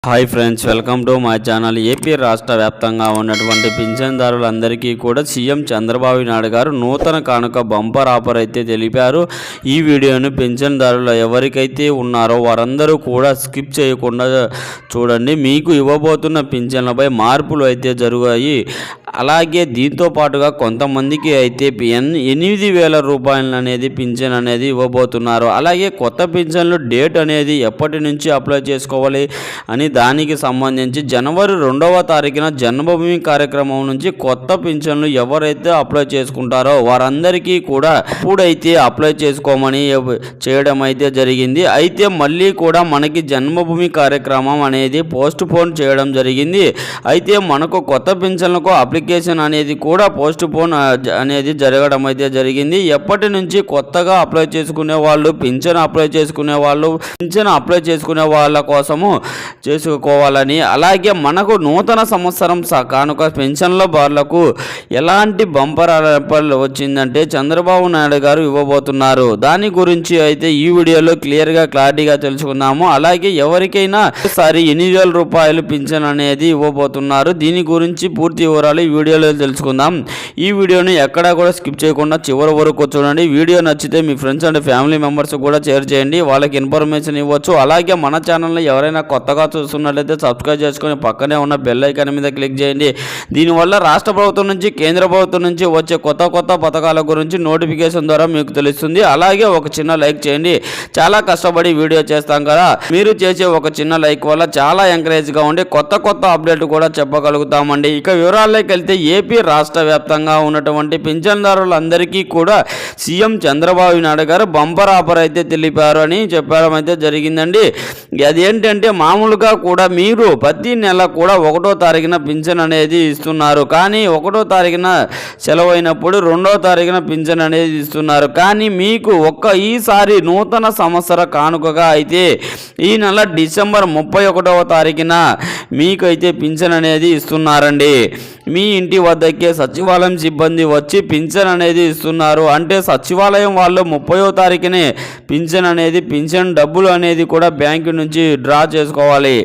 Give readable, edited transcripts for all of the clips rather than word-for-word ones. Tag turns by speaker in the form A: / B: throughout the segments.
A: Hi friends, welcome to my channel. AP రాష్ట్ర వ్యాప్తంగా ఉన్నటువంటి పింఛన్దారులందరికీ కూడా సీఎం చంద్రబాబు నాయుడు గారు నూతన కానుక బంపర్ ఆఫర్ అయితే తెలిపారు. ఈ వీడియోను పింఛన్దారులు ఎవరికైతే ఉన్నారో వారందరూ కూడా స్కిప్ చేయకుండా చూడండి. మీకు ఇవ్వబోతున్న పింఛన్లపై మార్పులు అయితే జరిగాయి. అలాగే దీంతో పాటుగా కొంతమందికి అయితే 8,000 రూపాయలు అనేది పింఛన్ అనేది ఇవ్వబోతున్నారు. అలాగే కొత్త పింఛన్లు డేట్ అనేది ఎప్పటి నుంచి అప్లై చేసుకోవాలి అని దానికి సంబంధించి జనవరి 2వ తారీఖున జన్మభూమి కార్యక్రమం నుంచి కొత్త పింఛన్లు ఎవరైతే అప్లై చేసుకుంటారో వారందరికీ కూడా ఇప్పుడైతే అప్లై చేసుకోమని చేయడం అయితే జరిగింది. అయితే మళ్ళీ కూడా మనకి జన్మభూమి కార్యక్రమం అనేది పోస్ట్ పోన్ చేయడం జరిగింది. అయితే మనకు కొత్త పింఛన్లకు అప్లికేషన్ అనేది కూడా పోస్ట్ పోన్ అనేది జరగడం అయితే జరిగింది. ఎప్పటి నుంచి కొత్తగా అప్లై చేసుకునే వాళ్ళు పింఛన్ అప్లై చేసుకునే వాళ్ళ కోసము చేసుకోవాలని, అలాగే మనకు నూతన సంవత్సరం కానుక పెన్షన్ల బార్లకు ఎలాంటి బంపర్ ఆఫర్ వచ్చిందంటే చంద్రబాబు నాయుడు గారు ఇవ్వబోతున్నారు. దాని గురించి అయితే ఈ వీడియోలో క్లారిటీగా తెలుసుకుందాము. అలాగే ఎవరికైనా ఒకసారి 8,000 రూపాయలు పింఛన్ అనేది ఇవ్వబోతున్నారు. దీని గురించి పూర్తి వివరాలు ఈ వీడియోలో తెలుసుకుందాం. ఈ వీడియోని ఎక్కడా కూడా స్కిప్ చేయకుండా చివరి వరకు చూడండి. వీడియో నచ్చితే మీ ఫ్రెండ్స్ అండ్ ఫ్యామిలీ మెంబర్స్ కూడా షేర్ చేయండి, వాళ్ళకి ఇన్ఫర్మేషన్ ఇవ్వచ్చు. అలాగే మన ఛానల్ని ఎవరైనా కొత్తగా చూస్తున్నట్లయితే సబ్స్క్రైబ్ చేసుకొని పక్కనే ఉన్న బెల్ ఐకాన్ మీద క్లిక్ చేయండి. దీనివల్ల రాష్ట్ర ప్రభుత్వం నుంచి కేంద్ర ప్రభుత్వం నుంచి వచ్చే కొత్త పథకాల గురించి నోటిఫికేషన్ ద్వారా మీకు తెలుస్తుంది. అలాగే ఒక చిన్న లైక్ చేయండి. చాలా కష్టపడి వీడియో చేస్తాం కదా, మీరు చేసే ఒక చిన్న లైక్ వల్ల చాలా ఎంకరేజ్గా ఉండి కొత్త అప్డేట్ కూడా చెప్పగలుగుతామండి. ఇక వివరాల్లోకి వెళ్తే ఏపీ రాష్ట్ర వ్యాప్తంగా ఉన్నటువంటి పింఛన్దారులందరికీ కూడా సీఎం చంద్రబాబు నాయుడు గారు బంపర్ ఆఫర్ అయితే తెలిపారు అని చెప్పడం అయితే జరిగిందండి. అదేంటంటే మామూలుగా కూడా మీరు ప్రతి నెల కూడా 1వ తారీఖున పింఛన్ అనేది ఇస్తున్నారు. కానీ 1వ తారీఖున సెలవు అయినప్పుడు 2వ తారీఖున పింఛన్ అనేది ఇస్తున్నారు. కానీ మీకు ఈసారి నూతన సంవత్సర కానుకగా అయితే ఈ నెల డిసెంబర్ 31వ తారీఖున మీకు అయితే పింఛన్ అనేది ఇస్తున్నారండి. మీ ఇంటి వద్దకే సచివాలయం సిబ్బంది వచ్చి పింఛన్ అనేది ఇస్తున్నారు. అంటే సచివాలయం వాళ్ళు 30వ తారీఖునే పింఛన్ డబ్బులు అనేది కూడా బ్యాంకు నుంచి డ్రా చేసుకోవాలి.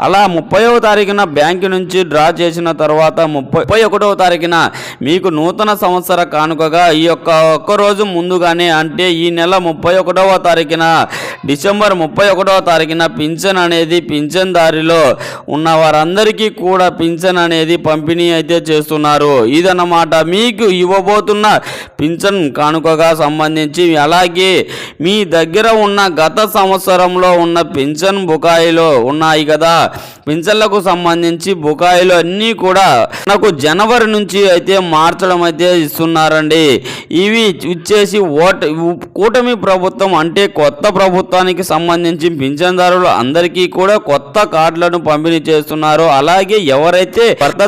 A: అలా 30వ తారీఖున బ్యాంకు నుంచి డ్రా చేసిన తర్వాత 31వ తారీఖున మీకు నూతన సంవత్సర కానుకగా ఈ ఒక్కరోజు ముందుగానే అంటే ఈ నెల 31వ తారీఖున డిసెంబర్ 31వ తారీఖున పింఛన్ దారిలో ఉన్న వారందరికీ కూడా పింఛన్ అనేది పంపిణీ అయితే చేస్తున్నారు. ఇదన్నమాట మీకు ఇవ్వబోతున్న పింఛన్ కానుకగా సంబంధించి. అలాగే మీ దగ్గర ఉన్న గత సంవత్సరంలో ఉన్న పింఛన్ బకాయిలు ఉన్నాయి కదా, పింఛన్లకు సంబంధించి బకాయిలు అన్నీ కూడా మనకు జనవరి నుంచి అయితే మార్చడం అయితే ఇస్తున్నారండి. ఇవి ఇచ్చేసి కూటమి ప్రభుత్వం అంటే కొత్త ప్రభుత్వానికి సంబంధించి పింఛన్దారులు అందరికీ కూడా కొత్త కార్డులను పంపిణీ చేస్తున్నారు. అలాగే ఎవరైతే భర్త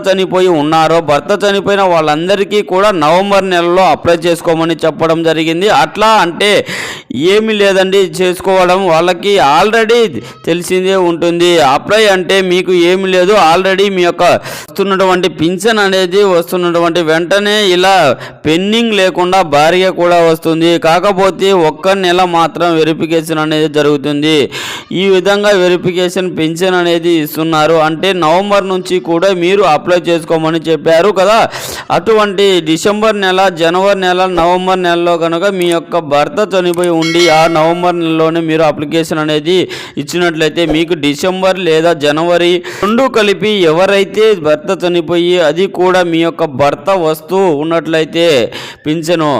A: చనిపోయిన వాళ్ళందరికీ కూడా నవంబర్ నెలలో అప్లై చేసుకోమని చెప్పడం జరిగింది. అట్లా అంటే ఏమీ లేదండి, చేసుకోవడం వాళ్ళకి ఆల్రెడీ తెలిసిందే ఉంటుంది. అప్లై అంటే మీకు ఏమి లేదు, ఆల్రెడీ మీ యొక్క వస్తున్నటువంటి పింఛన్ అనేది వస్తున్నటువంటి వెంటనే ఇలా పెండింగ్ లేకుండా భారీగా కూడా వస్తుంది. కాకపోతే 1 నెల మాత్రం వెరిఫికేషన్ అనేది జరుగుతుంది. ఈ విధంగా వెరిఫికేషన్ పింఛన్ అనేది ఇస్తున్నారు. అంటే నవంబర్ నుంచి కూడా మీరు అప్లై చేసుకోమని చెప్పారు కదా. అటువంటి డిసెంబర్ నెల, జనవరి నెల, నవంబర్ నెలలో కనుక మీ యొక్క భర్త చనిపోయి ఉండి ఆ నవంబర్ నెలలోనే మీరు అప్లికేషన్ అనేది ఇచ్చినట్లయితే మీకు డిసెంబర్ లేదా జనవరి 2 కలిపి ఎవరైతే భర్త చనిపోయి అది కూడా మీ యొక్క భర్త వస్తూ ఉన్నట్లయితే పింఛను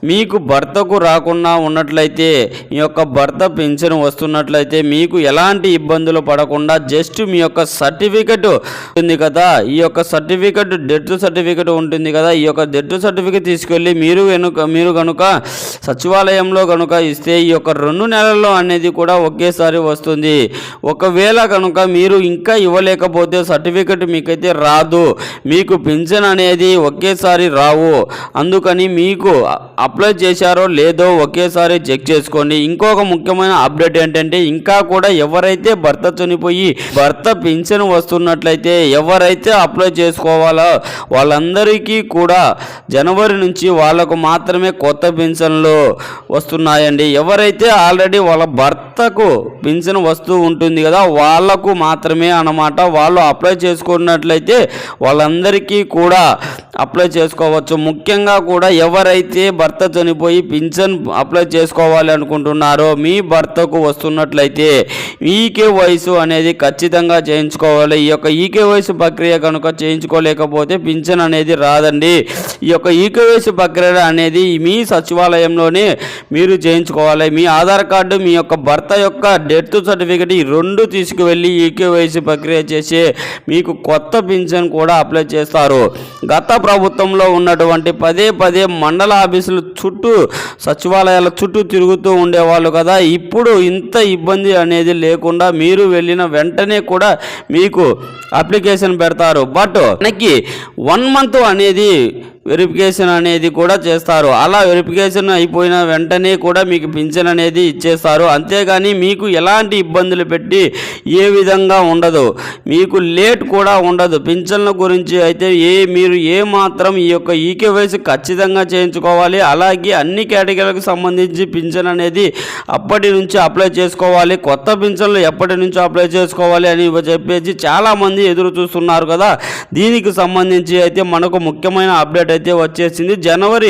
A: మీకు భర్తకు రాకుండా ఉన్నట్లయితే మీ యొక్క భర్త పింఛను వస్తున్నట్లయితే మీకు ఎలాంటి ఇబ్బందులు పడకుండా జస్ట్ మీ యొక్క సర్టిఫికెట్ ఉంటుంది కదా, ఈ యొక్క సర్టిఫికెట్ డెత్ సర్టిఫికెట్ ఉంటుంది కదా, ఈ యొక్క డెత్ సర్టిఫికెట్ తీసుకెళ్ళి మీరు కనుక సచివాలయంలో కనుక ఇస్తే ఈ యొక్క 2 నెలల్లో అనేది కూడా ఒకేసారి వస్తుంది. ఒకవేళ కనుక మీరు ఇంకా ఇవ్వలేకపోతే సర్టిఫికెట్ మీకైతే రాదు, మీకు పింఛన్ అనేది ఒకేసారి రావు. అందుకని మీకు అప్లై చేశారో లేదో ఒకేసారి చెక్ చేసుకోండి. ఇంకొక ముఖ్యమైన అప్డేట్ ఏంటంటే ఇంకా కూడా ఎవరైతే భర్త చనిపోయి భర్త పింఛన్ వస్తున్నట్లయితే ఎవరైతే అప్లై చేసుకోవాలో కదా, వాళ్ళందరికీ కూడా జనవరి నుంచి వాళ్ళకు మాత్రమే కొత్త పింఛన్లు వస్తున్నాయండి. ఎవరైతే ఆల్రెడీ వాళ్ళ భర్తకు పింఛన్ వస్తూ ఉంటుంది కదా, వాళ్ళకు మాత్రమే అన్నమాట. వాళ్ళు అప్లై చేసుకున్నట్లయితే వాళ్ళందరికీ కూడా అప్లై చేసుకోవచ్చు. ముఖ్యంగా కూడా ఎవరైతే భర్త చనిపోయి పింఛన్ అప్లై చేసుకోవాలి అనుకుంటున్నారో, మీ భర్తకు వస్తున్నట్లయితే ఈకేవైసీ అనేది ఖచ్చితంగా చేయించుకోవాలి. ఈ యొక్క ఈకేవైసీ ప్రక్రియ కనుక చేయించుకోలేకపోతే పింఛన్ అనేది రాదండి. ఈ యొక్క ఈకేవైసీ ప్రక్రియ అనేది మీ సచివాలయంలోనే మీరు చేయించుకోవాలి. మీ ఆధార్ కార్డు, మీ యొక్క భర్త యొక్క డెత్ సర్టిఫికేట్ ఈ రెండు తీసుకువెళ్ళి ఈకేవైసీ ప్రక్రియ చేసి మీకు కొత్త పింఛన్ కూడా అప్లై చేస్తారు. గత ప్రభుత్వంలో ఉన్నటువంటి పదే మండల ఆఫీసుల చుట్టూ, సచివాలయాల చుట్టూ తిరుగుతూ ఉండేవాళ్ళు కదా, ఇప్పుడు ఇంత ఇబ్బంది అనేది లేకుండా మీరు వెళ్ళిన వెంటనే కూడా మీకు అప్లికేషన్ పెడతారు. బట్ మనకి 1 month అనేది వెరిఫికేషన్ అనేది కూడా చేస్తారు. అలా వెరిఫికేషన్ అయిపోయిన వెంటనే కూడా మీకు పింఛన్ అనేది ఇచ్చేస్తారు. అంతేగాని మీకు ఎలాంటి ఇబ్బందులు పెట్టి ఏ విధంగా ఉండదు, మీకు లేట్ కూడా ఉండదు. పింఛన్ల గురించి అయితే మీరు మాత్రం ఈ యొక్క ఈకేవైసీ ఖచ్చితంగా చేయించుకోవాలి. అలాగే అన్ని కేటగిరీలకు సంబంధించి పింఛన్ అనేది అప్పటి నుంచి అప్లై చేసుకోవాలి. కొత్త పింఛన్లు ఎప్పటి నుంచి అప్లై చేసుకోవాలి అని చెప్పేసి చాలామంది ఎదురు చూస్తున్నారు కదా. దీనికి సంబంధించి అయితే మనకు ముఖ్యమైన అప్డేట్ అయితే వచ్చేసింది. జనవరి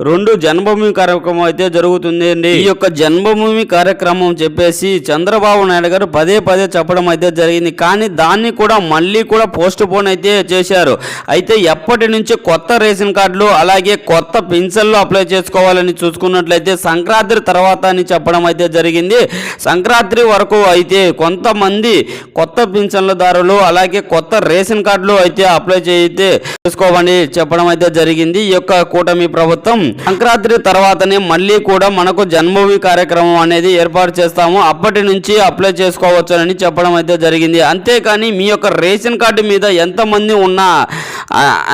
A: 2 జన్మభూమి కార్యక్రమం అయితే జరుగుతుంది అండి. ఈ యొక్క జన్మభూమి కార్యక్రమం చెప్పేసి చంద్రబాబు నాయుడు గారు పదే చెప్పడం అయితే జరిగింది. కానీ దాన్ని కూడా మళ్ళీ కూడా పోస్ట్ పోన్ అయితే చేశారు. అయితే ఎప్పటి నుంచి కొత్త రేషన్ కార్డులు అలాగే కొత్త పింఛన్లు అప్లై చేసుకోవాలని చూసుకున్నట్లయితే సంక్రాంతి తర్వాత అని చెప్పడం అయితే జరిగింది. సంక్రాంతి వరకు అయితే కొంతమంది కొత్త పింఛన్లదారులు అలాగే కొత్త రేషన్ కార్డులు అయితే అప్లై చేసుకోమని చెప్పడం అయితే జరిగింది. ఈ యొక్క కూటమి ప్రభుత్వం సంక్రాంతి తర్వాతనే మళ్ళీ కూడా మనకు జన్మభూమి కార్యక్రమం అనేది ఏర్పాటు చేస్తాము, అప్పటి నుంచి అప్లై చేసుకోవచ్చునని చెప్పడం అయితే జరిగింది. అంతేకాని మీ యొక్క రేషన్ కార్డు మీద ఎంతమంది ఉన్నా,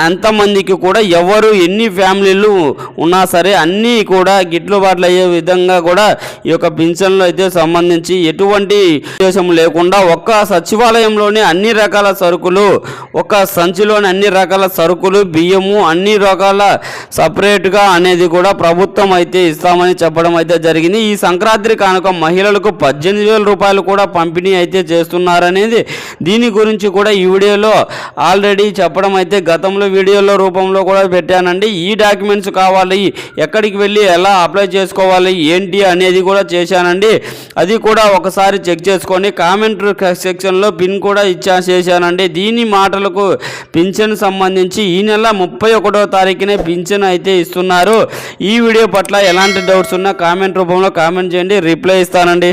A: ఎంతమందికి కూడా ఎవరు ఎన్ని ఫ్యామిలీలు ఉన్నా సరే అన్నీ కూడా గిట్లుబాట్లు అయ్యే విధంగా కూడా ఈ యొక్క పింఛన్లు అయితే సంబంధించి ఎటువంటి ఉద్దేశం లేకుండా ఒక్క సచివాలయంలోనే అన్ని రకాల సరుకులు, ఒక సంచిలోని అన్ని రకాల సరుకులు, బియ్యము అన్ని రకాల సపరేట్గా అనేది కూడా ప్రభుత్వం అయితే ఇస్తామని చెప్పడం అయితే జరిగింది. ఈ సంక్రాంతి కానుక మహిళలకు 18,000 రూపాయలు కూడా పంపిణీ అయితే చేస్తున్నారనేది దీని గురించి కూడా ఈ వీడియోలో ఆల్రెడీ చెప్పడం అయితే గతంలో వీడియోలో రూపంలో కూడా పెట్టానండి. ఈ డాక్యుమెంట్స్ కావాలి, ఎక్కడికి వెళ్ళి ఎలా అప్లై చేసుకోవాలి ఏంటి అనేది కూడా చేశానండి. అది కూడా ఒకసారి చెక్ చేసుకోండి. కామెంట్ సెక్షన్లో పిన్ కూడా చేశానండి. దీని మాటలకు పింఛన్ సంబంధించి ఈ నెల 31వ తారీఖునే పింఛన్ అయితే ఇస్తున్నారు. ఈ వీడియో పట్ల ఎలాంటి డౌట్స్ ఉన్నా కామెంట్ రూపంలో కామెంట్ చేయండి, రిప్లై ఇస్తానండి.